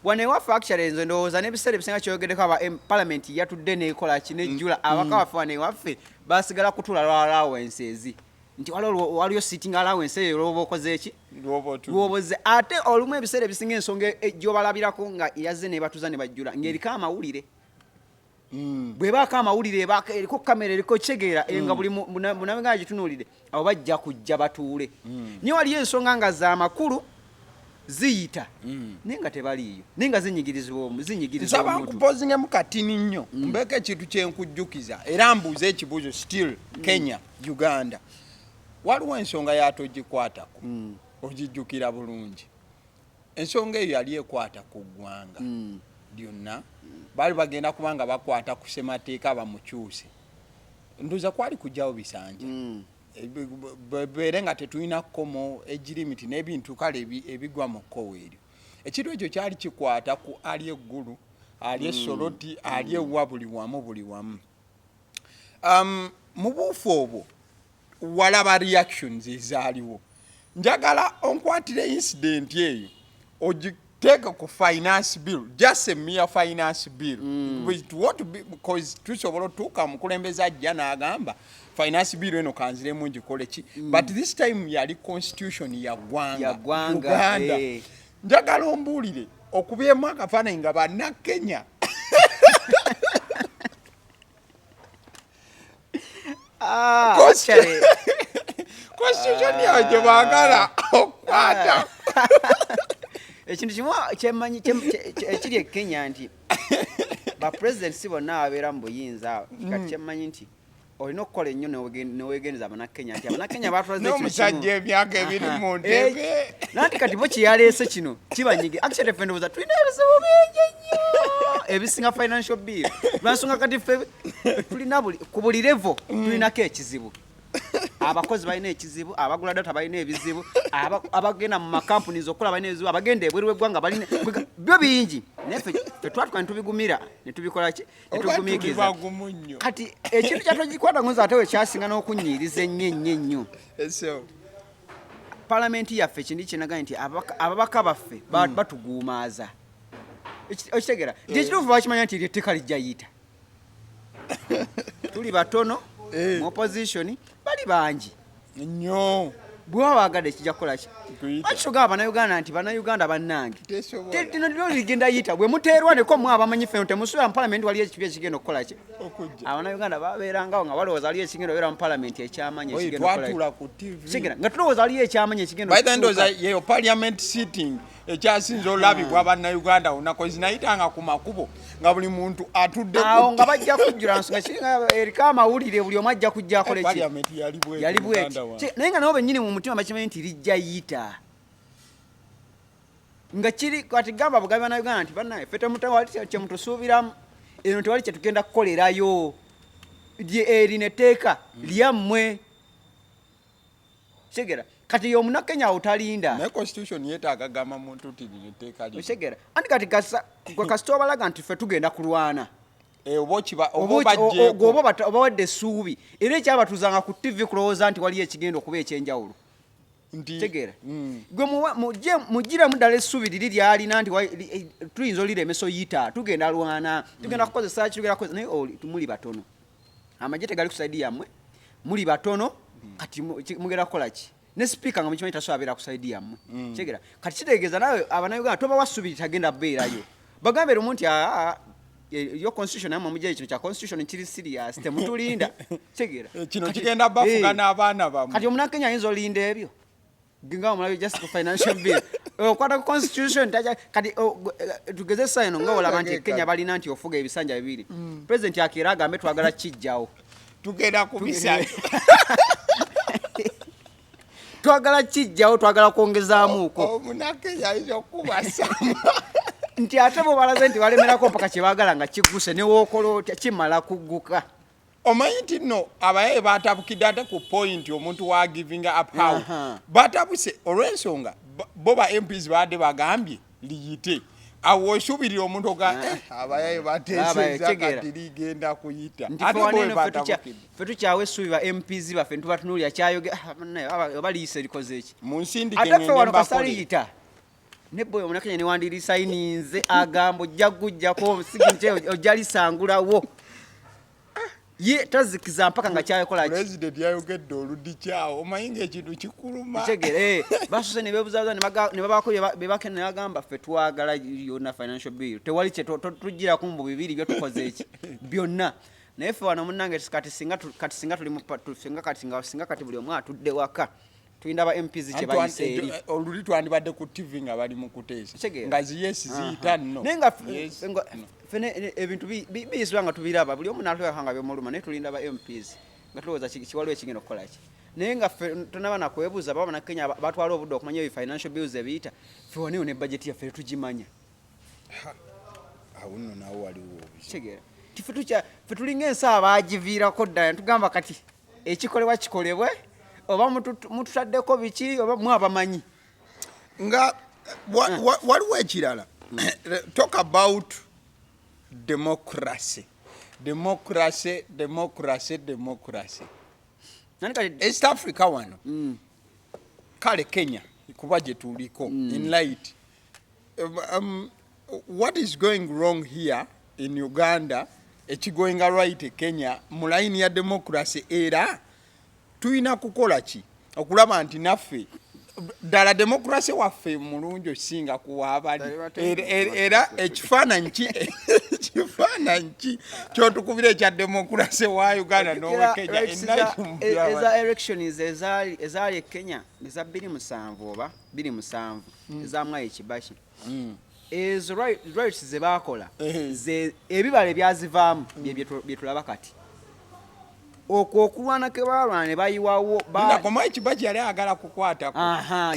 Wane wafa actually nzo ndowooza n'ebiseera ebisinga kyogeddeko aba parliament yatudde n'ekola kinejjula abaka waffe wane waffe basigala kutula allowance ezi nti waliyo sitting allowance eyo lwoba okoze eki lwoboze ate olumu ebiseera ebisinga ensonga gy'obalabirako nga yazze ne batuza ne bajjula ng'eriko amawulire bw'ebaako amawulire eriko kamera eriko kitegeera nga buli munabiganda gitunuulire abo bajja kujja batuule niye waliyo ensonga nga za makulu ziyita nenga tebaliyo nenga zinyigirizibwa nsaba nkupozingemu katini nnyo mbeka ekintu kyenkujjukiza era mbuuza ekibuuzo still Kenya Uganda waliwo ensonga yatogikwatako ogijjukira bulungi ensonga eyo yali ekwata ku ggwanga lyonna baali bagenda kubanga bakwata ku ssemateeka bamukyuse nduza kwali kujjawo bisanja bere nga tetulina komo egirimiti n'ebintu kale ebigwa mu kkowe eryo ekintu ekyo kyali kikwata ku ali eggulu ali esoloti ali ewa buli wamu mu buufu obwo walaba reactions ezaaliwo njagala onkwatire incident eyo ogiteeka ku finance bill just a mere finance bill because tusobola otuuka mukulembeza ajja n'agamba finance bill eno kanziremu ngikole ki but this time yali constitution ya ggwanga njagala ombuulire okubyemu akafaananyi nga bannakenya constitution yawe gye baagala okukwata ekintu kimu kyemmanyi ekiri e Kenya nti bapresident si bonna ababeera mu buyinza kati kyemmanyi nti olina okukola ennyo newegendeza abannakenya nti abannakenya batulaomusajja emyaka ebiri mu ntebe nanti kati bo kyeyaleese kino kibanyige actually ffe ndowooza tulina ebizibu bingi nnyo ebisinga financial bill lwansonga kati ffe tulina ku buli level tulinako ekizibu abakozi balina ekizibu abagula data balina ebizibu abagenda mu makampuni zokola balina ebizibu abagenda ebweru w'eggwanga balina byo bingi naye ffe twatuka netubigumira netubikola ki netugumiikiriza kati ekintu kyatogikwata ngonza ate wekyasinga n'okunyiriza ennyo palamenti yaffe kindi kyenaga nti ababaka baffe batuguumaaza okitegeera nti ekituufu bakimanya nti etteeka lijja yita tuli batono mu opposition bali bangi nnyo bw'oba baagala ekijja kukola ki akitugamba bannayuganda nti bannayuganda bannange tino ligenda yita bwe muteerwaneko mwe abamanyi ffeno temusuubira mu palamenti waliyo ekibi ekigenda okukola ki abannayuganda babeerangawo nga balowooza waliyo ekigenda obeera mu palamenti ekyamanyi ekigenda nga tulowooza waliyo ekyamanyi ekigenda yeyo parliament sitting ekyasinza olabibwa bannayuganda olunaku ezinayitanga ku makubo nga buli muntu atudde awo nga bajja kujjula nsonga kiringa eriko amawulire buli omu ajja kujja akole ki yali bweti naye nga nabo bennyini mu mutima bakimanyi nti lijja yita nga kiri kati gamba bugabi bannayuganda nti bannaye ffe temutawali kyemutusuubiramu eno tewali kyetugenda kukolerayo erino etteeka lyammwe kitegeera kati omunakenya awo talinda naye constitution yeetaaga gamba muntu nti lino etteeka lino kitegeera anti kati kasita obalaga nti ffe tugenda kulwana oba wadde essuubi era ekyabatuzanga ku TV kulowooza nti waliyo ekigenda okuba ekyenjawulo tegeera gwe mugiremu ddala essuubi liri lyalina nti tuyinza oliremeso yita tugenda lwana tugenda kukozesa ki tugenda kukozesa naye muli batono amagye tegali ku saidi yammwe muli batono kati mugenda kukola ki ne speaker nga mukimanyi tasobola abeera ku saidi yammwe tegeera kati kitegeeza nawe abannayuganda tobawa ssuubi tagenda beerayo bagambe lumu nti yo constitution namwe mujja ekino kya constitution kiri serious temutulinda tegeera kino kigenda bafuga n'abaana bamwe kati omunakenya ayinza olinda ebyo ginga omulabi just ku financial bill okwata ku constitution kati tugezesa eno nga olaba nti Kenya balina nti ofuga ebisanja bibiri president akeera agambe twagala kijjawo tugenda ku bisanja twagala kijjawo twagala kwongezaamuuko omunakenya ayinza okubasama nti ate bo balaze nti balemerako mpaka kyebaagala nga kigguse newokola otya kimala kugguka omanyi nti nno abayaye batabukidde ate ku point omuntu wa giving up how batabuse olw'ensonga bo ba MPs baadde bagambye liyite awo osuubirira omuntu abayaye bateeseza kati ligenda kuyita ffe tukyawa essuubi ba MPs baffe ntubatunuulira kyayoge oba liyise likoze eki mu ate ffe wano kasaliyita ne boy omunakenya ne wandiri signinze agambo jagujjako signature ojali sangulawo ye tazikiza mpaka nga kyakola president yayogedde oludi kyawo omayinga ekintu kikuluma tegere basose ne bebuzaza ne babako bebakene agamba fe twagala yona financial bill tewali kye tujira ku mbu bibiri byo tukoze eki byonna naye fe wano munnange kati singa tuli mu singa kati buli omwe atudde waka tuyinda ba MPs kye bayise eri oluli twandibadde ku TV nga bali mu kuteesa nga yes ziyita nno nenga fene ebintu biyisibwa nga tubiraba buli omu n'atuleka nga byomuluma naye tulinda ba MPs nga tulowooza kiwaliwo ekigenda okukola ki naye nga tonaba nakwebuuza baba Bannakenya batwala obudde okumanya ebyo financial bills ebiyita fe waneyo ne budget yaffe tugimanya awo nno naawo waliwo kitegeera fe tulinga ensi abaagiviirako ddala tugamba kati ekikolebwa kikolebwe oba mututaddeko biki oba mwabamanyi nga waliwo ekirala talk about democracy East Africa wano kale Kenya kuba gye tuliko in light what is going wrong here in Uganda ekigoinga right Kenya mu line ya democracy era tuyina kukola ki okulaba nti naffe ddala democracy waffe mulungi osinga kuwaabali era ekifaananyi ki kyotukubira ekya democracy wa Uganda n'owekenya eza elections ezaali e Kenya eza 2007 oba 2007 ezamwayo Kibaki ezo rights ze baakola ebibala ebyazivaamu bye tulaba kati okwo okulwana ke balwana ne bayiwawo nakoma Kibaki yali agala kukwatako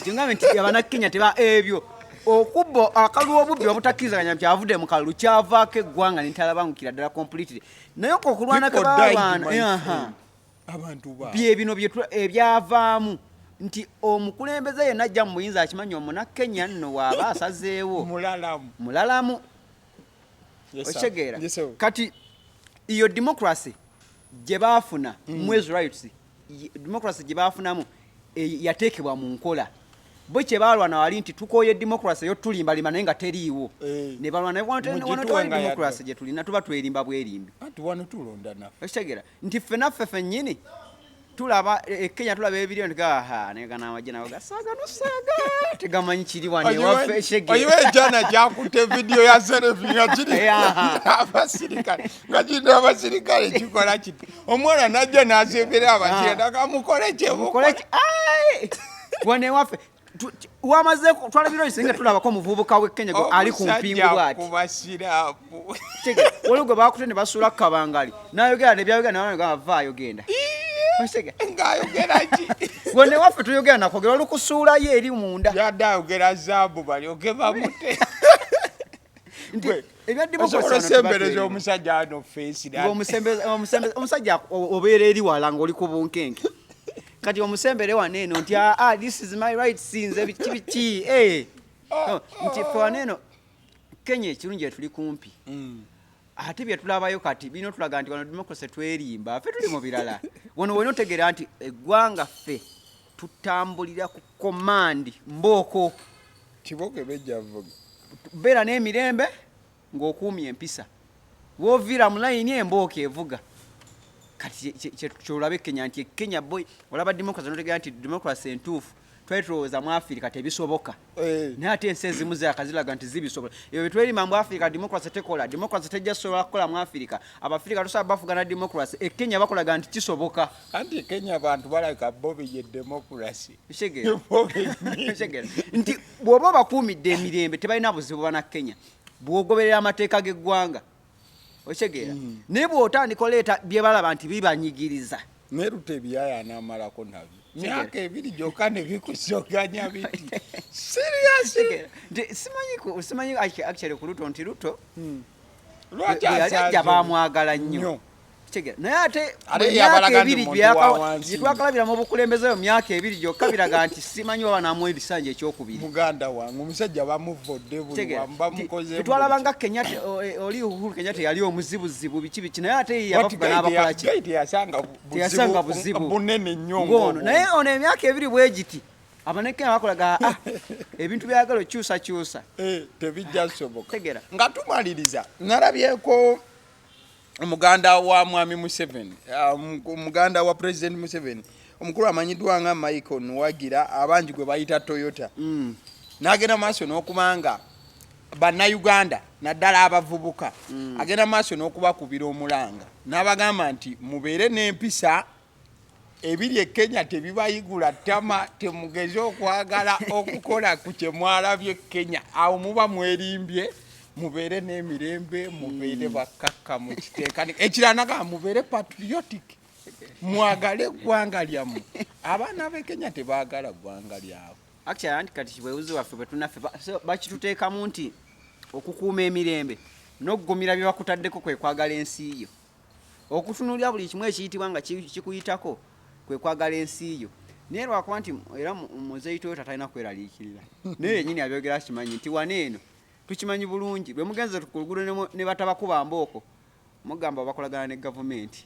kyongambe nti Abannakenya teba ebyo okubbo akaluwa obubbi obutakkizaganya kyavudde mu kalulu kyavaako eggwanga netalabangukira ddala completely naye okwo okulwana ke balwana abantu ba bino ebyavaamu nti omukulembeze yenna ajja mu buyinza akimanya Omunnakenya nno waaba asazeewo mulalamu okitegeera kati iyo democracy gye baafuna mwezi rights democracy gye baafunamu yateekebwa mu nkola bo kye baalwana wali nti tukooye democracy yo tulimbalima naye nga teriiwo ne balwana wano twali democracy gye tulina tuba twerimba bwerimbi okitegeera nti ffe naffe fennyini tulaba Kenya tulaba ebiriyo ntigaha negana amagye nago gasaaga nosaaga tegamanyi kiri wane waffe eshege oyiwe ejana gyakutte video ya selfie nga kiri abasirikale kikola kiti omwana najja nasembera abakirenda kamukole kyemukole wane waffe wamaze twalabiro isinga tulabako muvubuka we Kenya ali ku mpingu bwati kubasirapu olugwe bakutende basula kabangali nayogera ne byayogera nawe gavaayo genda ngayogeraji wane waffe tuyogera nakwogera olukusuula ye eri munda yadayogera zaabu balyoge bamute ebya democracy omusajja ano face omusajja obeera eri wala ng'oli ku bunkenke kati omusembere waneeno nti this is my right sinze biki nti fe waneeno Kenya ekirungi etuli kumpi ate bye tulabayo kati bino tulaga nti wano democracy twerimba ffe tuli mu birala wano wena otegeera nti eggwanga ffe tutambulira ku command mbooko kiboke bejjavuga beera n'emirembe ng'okuumya empisa wooviira mu layini embooka evuga kati kyolabe Kenya nti Kenya boy olaba democracy notegeera nti democracy entuufu twetulowooza mu Africa tebisoboka naye ate ensi ezimu zakazilaga nti zibisobola ebyo betwerima mu Africa democracy tekola democracy tejja sobola kukola mu Africa Abafrika tusaba bafugana democracy Kenya bakolaga nti kisoboka anti Kenya abantu balaka bobi ye democracy shegera nti bw'oba bakuumidde emirembe tebalina buzibu bana Kenya bw'ogoberera amateeka g'eggwanga okitegeera naye bw'otandika oleeta bye balaba nti bibanyigiriza nerute byaya n'amalako nabyo myaka ebiri gyokka ne bikusoganya biti seriously simanyi actually ku Ruto nti Ruto lwaki ajja baamwagala nnyo naye ate myaka ebiri gyetwakalabira mu bukulembeze yo myaka ebiri gyokka biraga nti simanyi baba namuwa ebisanja ekyokubiri muganda wange omusajja bamuvodde bulitwalabanga Kenya oli Uhuru Kenya teyali omuzibuzibu biki naye ate yabafuga n'abakola ki teyasanga buzibu bunene nnyo ngono naye ono emyaka ebiri bwe giti abanekenya bakolaga ebintu byagalo kyusa tebijja soboka tegera nga tumaliriza nalabyeko omuganda wa mwami Museveni omuganda wa president Museveni omukulu amanyiddwa nga Michael Nwagira abangi gwe bayita Toyota nagenda maaso n'okubanga bannayuganda naddala abavubuka agenda maaso n'okubakubira omulanga n'abagamba nti mubeere n'empisa ebiri e Kenya tebibayigula ttama temugeze okwagala okukola ku kye mwalabye Kenya awo muba mwerimbye mubeere n'emirembe mubeere bakakka mu kiteekani ekiranaga mubeere patriotic mwagale eggwanga lyammwe abaana b'e Kenya tebaagala ggwanga lyabwe actually anti kati bwewuzi waffe bwe tunaffe bakituteekamu nti okukuuma emirembe n'okugumira bye bakutaddeko kwe kwagala ensi yo okutunuulya buli kimu ekiyitibwa nga kikuyitako kwe kwagala ensi yo naye lwakuba nti era muzeeyi Toyota talina kweraliikirira naye yennyini abyogera kimanyi nti waneeno tukimanyi bulungi lwe mugenze ku luguudo ne batabakuba mbooko mugamba bakolagana ne gavumenti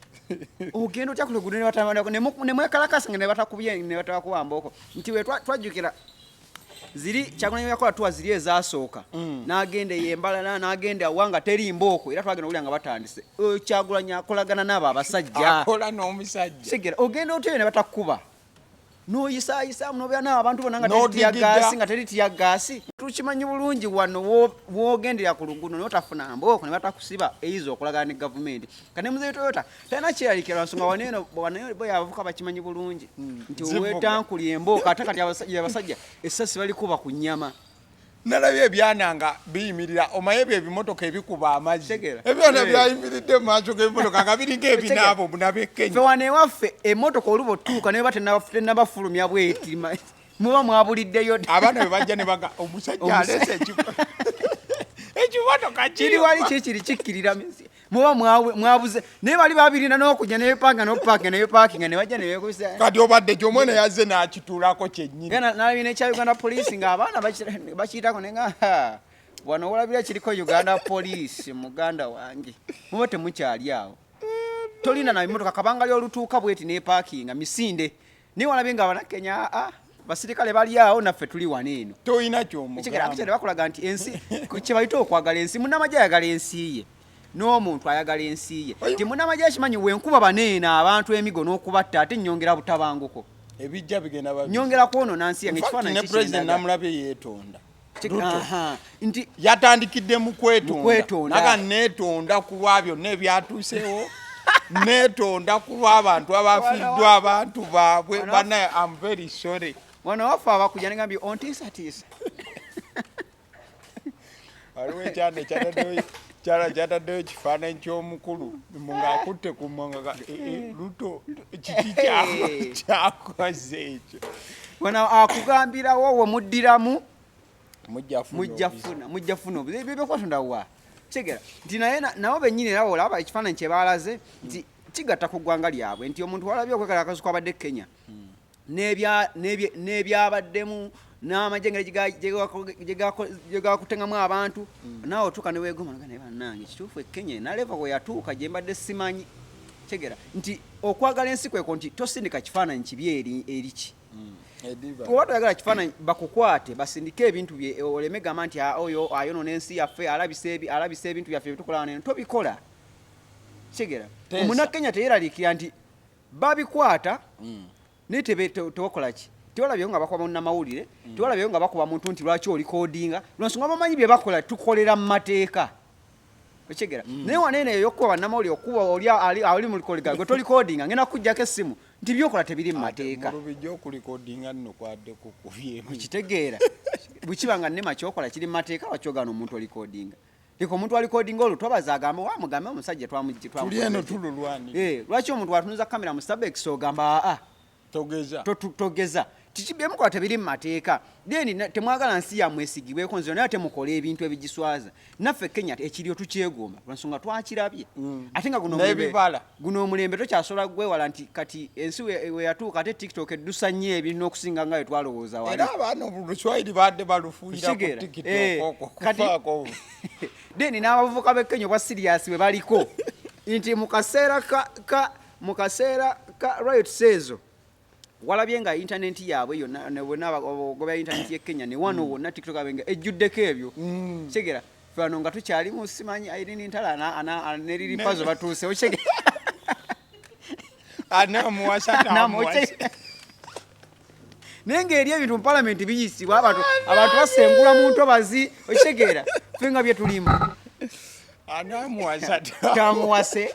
ogenda otya ku luguudo ne mwekalakasa nga ne batakubye ne batabakuba mbooko nti we twajjukira ziri Kyagulanyi yakola tuwa ziri ezasooka n'agenda ey'embalala n'agenda wanga teri mbooko era twagenda okulya nga batandise Kyagulanyi akolagana n'abo abasajja akola n'omusajja segera ogenda otyo ne batakuba n'oyisaayisa n'obeera n'abantu bonna nga teritiya gaasi nga teritiya gaasi tukimanyi bulungi wano woogendera ku luguudo n'otafuna mbooko ne batakusiba eyiza okolagana ne gavumenti kane muzeeyi Toyota talina kyeralikira nsonga waneeno bwe abavuka bakimanyi bulungi nti weetankuli embooka ate kati abasajja essasi balikuba ku nnyama nalabye ebyananga biyimirira omaye ebyo ebimotoka ebikuba amazzi ebyona byayimiridde mu maaso g'ebimotoka nga biringa ebinaabo bunabye Kenya fe wane waffe emmotoka oluba otuuka naye tennabafulumya bweti muba mwabuliddeyo abaana bwe bajja ne baga omusajja alese ekimotoka kiri wali kikiri kikkirira muba mwabuze naye bali babirina n'okujja nebepanga n'opakinga nebepaakinga ne bajja ne beekusa kati obadde kyomwene yazze n'akituulako kyennyini nalabina ekya Uganda Police ng'abaana bakiyitako ne nga wano olabira kiriko Uganda Police muganda wange muba temukyali awo tolina na bimotoka kabanga lyolutuuka bweti nepaakinga misinde naye walabye nga Abannakenya basirikale bali awo naffe tuli waneeno toyina kyomugamba bakulaga nti ensi kye bayita okwagala ensi munnamagye ayagala ensi ye n'omuntu ayagala ensi ye nti munnamagye akimanyi wenkuba baneeno abantu emigo n'okubatta ate nnyongera butabanguko ebijja bigenda nnyongera kwonona nsi yange ekifaananyi ne president namulabye yeetonda nti yatandikidde mu kwetonda naga neetonda ku lwa byonna ebyatuusewo neetonda ku lw'abantu abafiddwa abantu baabwe banaye am very sorry wano waffe abakujja negambye ontiisatiisa waliwo ekyana kyataddeyo ekifaananyi ky'omukulu ng'akutte ku mwangaga luto kiki kyakoze ekyo wano akugambirawo we muddiramu mujja funa byebyokwatunda wa tegera nti naye nabo bennyini era olaba ekifaananyi kye baalaze nti kigatta ku ggwanga lyabwe nti omuntu walabye okwekala akazi kwabadde Kenya n'ebyabaddemu n'amagye engeri gye gakutengamu abantu naawe otuuka ne weegoma naye bannange kituufu Kenya naleva bwe yatuuka gye mbadde simanyi tegera nti okwagala ensi kweko nti tosindika kifaananyi kibi eriki oba toyagala kifaananyi bakukwate basindike ebintu bye oleme gamba nti oyo ayonoona ensi yaffe alabisa ebintu byaffe byetukola neno tobikola tegera omunnakenya teyeraliikira nti babikwata naye tebakola ki tewalabyeyo nga bakuba munnamawulire tewalabyeyo nga bakuba muntu nti lwaki olikodinga lwansonga bamanyi bye bakola tukolera mu mateeka okigera naye waneeno eyo yokuba bannamawulire okuba ali mu likoliga gwe tolikodinga ngenda kujjako essimu nti byokola tebiri mu mateeka okitegeera bwekiba nga nnema kyokola kiri mu mateeka wakyogaana omuntu olikodinga leka omuntu alikodinga olwo twabaza agamba wamugambe omusajja lwaki omuntu watunuza kamera mu Starbucks ogamba togeza byemukola tebiri mu mateeka then temwagala nsi yammwe esigibweko nziro naye temukola ebintu ebigiswaza naffe Kenya ekiriyo tukyegomba lwansonga twakirabye ate nga guno omulembe tokyasobola gwewala nti kati ensi we yatuuka ate TikTok eddusa nnyo ebiri n'okusinga nga we twalowooza wali era abaana Oluswayiri badde balufuuyira ku TikTok then n'abavubuka b'e Kenya obwa siriasi bwe baliko nti mu kaseera ka riot season walabye nga internet yaabwe yonna ne bonna ogoba internet ye Kenya ne wano wonna TikTok abenga ejjuddeko ebyo kigera fano nga tukyali mu simanyi Irene Ntala ne lili pazo batuuse okigera ana muwasata nenge eri ebintu mu parliament biyisibwa abantu basengula muntu abazi okigera fenga bye tulimu ana muwasata tamuwase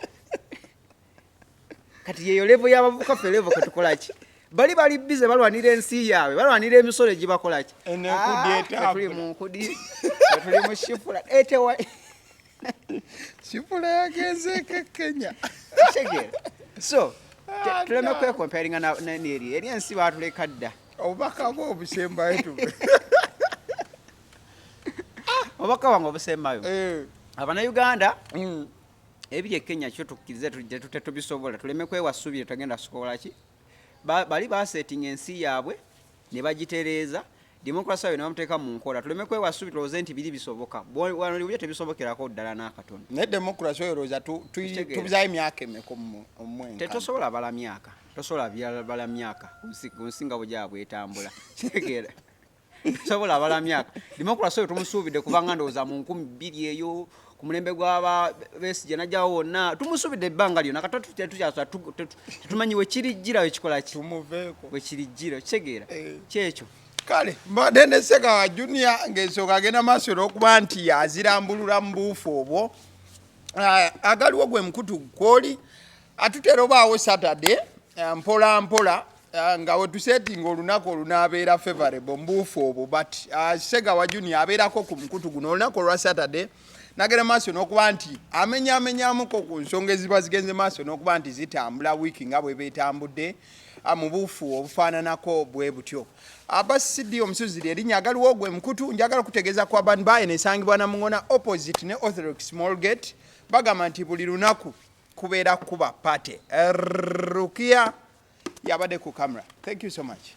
kati yeyo level y'abavuka fe level katukolaki bali bize balwanira ensi yawe balwanira emisolo gibakolaki tuli mu shifula etewa shifula yagenze Kenya chegera so tuleme kwe comparing na neri eri ensi batuleka dda obaka bwo obusemba yetu obaka wango obusembayo abana Uganda ebiri Kenya kyo tukirize tubisobola tuleme kwewasubire tagenda sukola ki bali basetting ensi yaabwe ne bagitereeza democracy yawe ne bamuteeka mu nkola tuleme kwewasubire tuloze nti biri bisoboka wano byo tebisobokerako ddala n'akatono ne democracy yawe roza tubizayo emyaka emeka omwenka tetosobola bala myaka tosobola bala myaka kunsinga bujabwe etambula kigera tosobola bala myaka democracy yawe tumusuubidde kubanga ndowooza mu 2000 eyo ku mulembe gw'aba Besigye najjawo wonna tumusuubidde ebbanga lyonna kati tetumanyi wekirijjira wekikola ki tumuveeko wekirijjira kitegeera kyekyo kale mbadde ne Ssegawa Junior ng'ensooka agenda maaso n'okuba nti azirambulula mu buufu obwo agaliwo gwe mukutu kwoli atutera obaawo Saturday mpola mpola nga wetusetinga olunaku olunaabeera favorable mu buufu obwo but Ssegawa Junior abeerako ku mukutu guno olunaku olwa Saturday nagera maaso n'okuba nti amenyaamenyamuko ku nsonga eziba zigenze maaso n'okuba nti zitambula wiiki nga bwe beetambudde mu buufu obufaananako bwe butyo abasidi omusuziri erinnya agaliwo gwe mukutu njagala kutegeeza ku abantu baye nesangibwa na Mungona opposite ne Orthodox Small Gate bagamba nti buli lunaku kubeera kuba pate Rukia yabadde ku camera. Thank you so much.